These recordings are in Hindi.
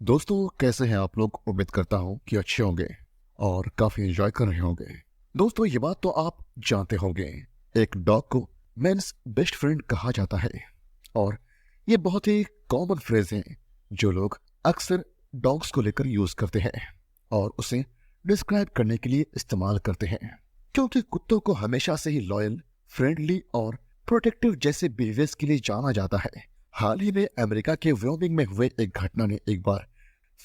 दोस्तों, कैसे हैं आप लोग। उम्मीद करता हूं कि अच्छे होंगे और काफी एंजॉय कर रहे होंगे। दोस्तों, ये बात तो आप जानते होंगे, एक डॉग को मेंस बेस्ट फ्रेंड कहा जाता है। और ये बहुत ही कॉमन फ्रेज है जो लोग अक्सर डॉग्स को लेकर यूज करते हैं और उसे डिस्क्राइब करने के लिए इस्तेमाल करते हैं, क्योंकि कुत्तों को हमेशा से ही लॉयल, फ्रेंडली और प्रोटेक्टिव जैसे बिहेवियर्स के लिए जाना जाता है। हाल ही में अमेरिका के व्योमिंग में हुए एक घटना ने एक बार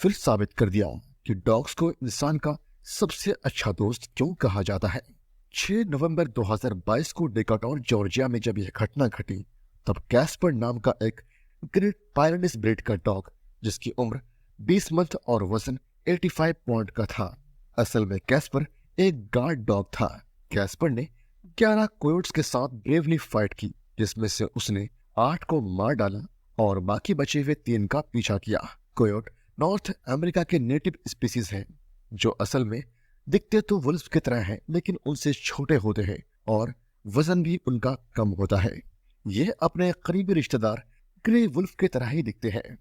फिर साबित कर दिया कि डॉग्स को इंसान का सबसे अच्छा दोस्त क्यों कहा जाता है। 6 नवंबर 2022 को डेकाटॉन जॉर्जिया में जब यह घटना घटी, तब कैस्पर नाम का एक ग्रेट पायरेनिस ब्रीड का डॉग, जिसकी उम्र 20 मंथ और वजन 85 पाउंड का था। असल में कैस्पर एक गार्ड डॉग था। कैस्पर ने 11 कोयोट्स के साथ ब्रेवली फाइट की, जिसमें से उसने 8 को मार डाला और बाकी बचे हुए 3 का पीछा किया। कोयोट नॉर्थ अमेरिका के नेटिव स्पीसीज हैं, जो असल में दिखते तो वुल्फ की तरह हैं, लेकिन उनसे छोटे होते हैं और वजन भी उनका कम होता है। ये अपने करीबी रिश्तेदार ग्रे वुल्फ की तरह ही दिखते हैं।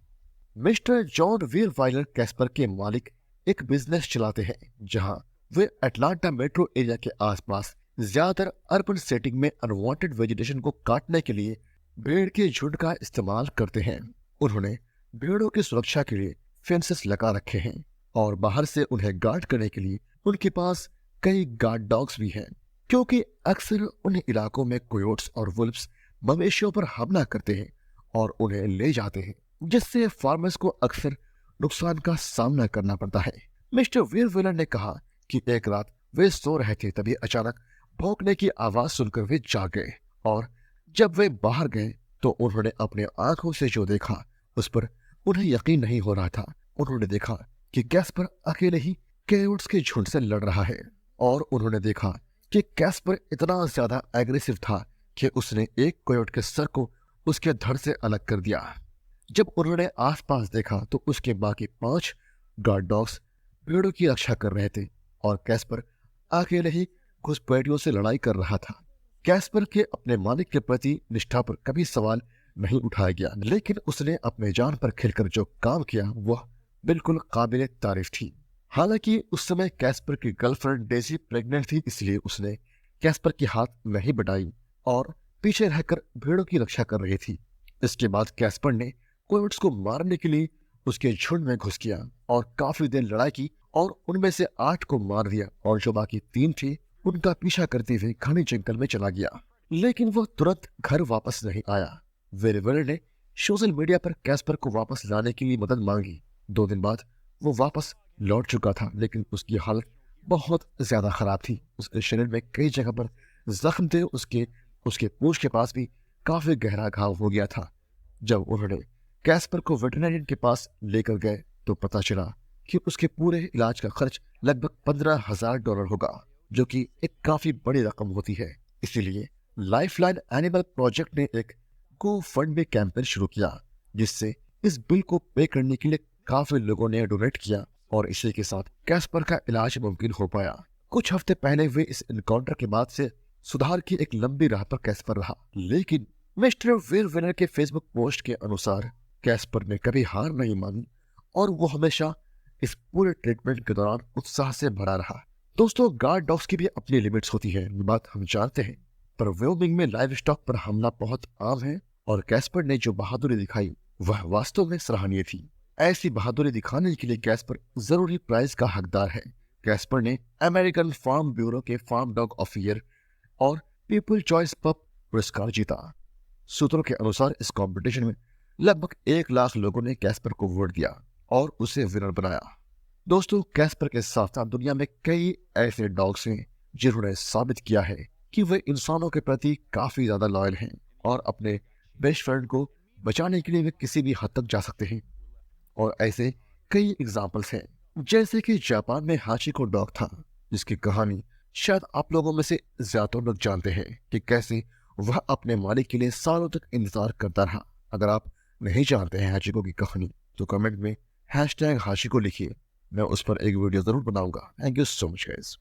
मिस्टर जॉन वीरवाइलर कैस्पर के मालिक एक बिजनेस चलाते हैं, जहां वे अटलांटा मेट्रो एरिया के आसपास ज्यादातर अर्बन सेटिंग में अनवांटेड वेजिटेशन को काटने के लिए भेड़ के झुंड का इस्तेमाल करते हैं। उन्होंने भेड़ों की सुरक्षा के लिए फेंसेस लगा रखे हैं और बाहर से उन्हें गार्ड करने के लिए उनके पास कई गार्ड डॉग्स भी हैं, क्योंकि अक्सर उन इलाकों में कोयोट्स और वुल्फ्स मवेशियों पर हमला करते हैं और उन्हें ले जाते हैं, जिससे फार्मर्स को अक्सर नुकसान का सामना करना पड़ता है। मिस्टर वीरविलर ने कहा कि एक रात वे सो रहे थे, तभी अचानक भौंकने की आवाज सुनकर वे जाग गए और जब वे बाहर गए तो उन्होंने अपने आंखों से जो देखा उस पर उन्हें यकीन नहीं हो रहा था। उन्होंने देखा कि कैस्पर अकेले ही कोयोट्स के झुंड से लड़ रहा है और उन्होंने देखा कि कैस्पर इतना ज्यादा एग्रेसिव था कि उसने एक कोयोट के सर को उसके धड़ से अलग कर दिया। जब उन्होंने आसपास देखा तो उसके बाकी 5 गार्ड डॉग्स भेड़ों की रक्षा कर रहे थे और कैस्पर अकेले ही घुसपैठियों से लड़ाई कर रहा था। कैस्पर के अपने मालिक के प्रति निष्ठा पर कभी सवाल नहीं उठाया गया, लेकिन उसने अपने जान पर खेलकर जो काम किया वह बिल्कुल काबिले तारीफ थी। हालांकि उस समय कैस्पर की गर्लफ्रेंड डेजी प्रेग्नेंट थी, इसलिए उसने कैस्पर की हाथ नहीं बढ़ाई और पीछे रहकर भेड़ों की रक्षा कर रही थी। इसके बाद कैस्पर ने कोयोट्स को मारने के लिए उसके झुंड में घुस गया और काफी देर लड़ाई की और उनमें से 8 को मार दिया और जो बाकी 3 थे उनका पीछा करते हुए घने जंगल में चला गया, लेकिन वह तुरंत घर वापस नहीं आया। वेरेवर ने सोशल मीडिया पर कैस्पर को वापस लाने के लिए मदद मांगी। 2 दिन बाद वो वापस लौट चुका था, लेकिन उसकी हालत बहुत ज्यादा खराब थी। उसके शरीर में कई जगह पर जख्म थे, उसके पूंछ के पास भी काफी गहरा घाव हो गया था। जब उन्होंने कैस्पर को वेटरनरियन के पास लेकर गए तो पता चला कि उसके पूरे इलाज का खर्च लगभग $15,000 होगा, जो कि एक काफी बड़ी रकम होती है। इसीलिए लाइफलाइन एनिमल प्रोजेक्ट ने एक को फंड में कैंपेन शुरू किया, जिससे इस बिल को पे करने के लिए काफी लोगों ने डोनेट किया और इसी के साथ कैस्पर का इलाज मुमकिन हो पाया। कुछ हफ्ते पहले हुए इस इनकाउंटर के बाद से सुधार की एक लंबी राह पर कैस्पर रहा, लेकिन मिस्टर वीरविलर के फेसबुक पोस्ट के अनुसार कैस्पर ने कभी हार नहीं मानी और वो हमेशा इस पूरे ट्रीटमेंट के दौरान उत्साह से भरा रहा। दोस्तों, गार्ड डॉग्स की भी अपनी लिमिट्स होती है, ये बात हम जानते हैं, पर व्योमिंग में लाइव स्टॉक पर हमला बहुत आम है और कैस्पर ने जो बहादुरी दिखाई वह वास्तव में सराहनीय थी। ऐसी बहादुरी दिखाने के लिए कैस्पर जरूरी प्राइज का हकदार है। कैस्पर ने अमेरिकन फार्म ब्यूरो के फार्म डॉग ऑफ ईयर और पीपल चॉइस पप पुरस्कार जीता। सूत्रों के अनुसार इस कंपटीशन में लगभग 1 लाख लोगों ने कैस्पर को वोट दिया और उसे विनर बनाया। दोस्तों, कैस्पर के साथ साथ दुनिया में कई ऐसे डॉग्स हैं जिन्होंने साबित किया है कि वे इंसानों के प्रति काफी ज्यादा लॉयल हैं और अपने बेस्ट फ्रेंड को बचाने के लिए वे किसी भी हद तक जा सकते हैं। और ऐसे कई एग्जाम्पल्स हैं, जैसे कि जापान में हाचिको डॉग था, जिसकी कहानी शायद आप लोगों में से ज्यादातर लोग जानते हैं कि कैसे वह अपने मालिक के लिए सालों तक इंतजार करता रहा। अगर आप नहीं जानते हैं हाचिको की कहानी तो कमेंट में #हाशिको लिखिए, मैं उस पर एक वीडियो जरूर बनाऊंगा। Thank you so much guys.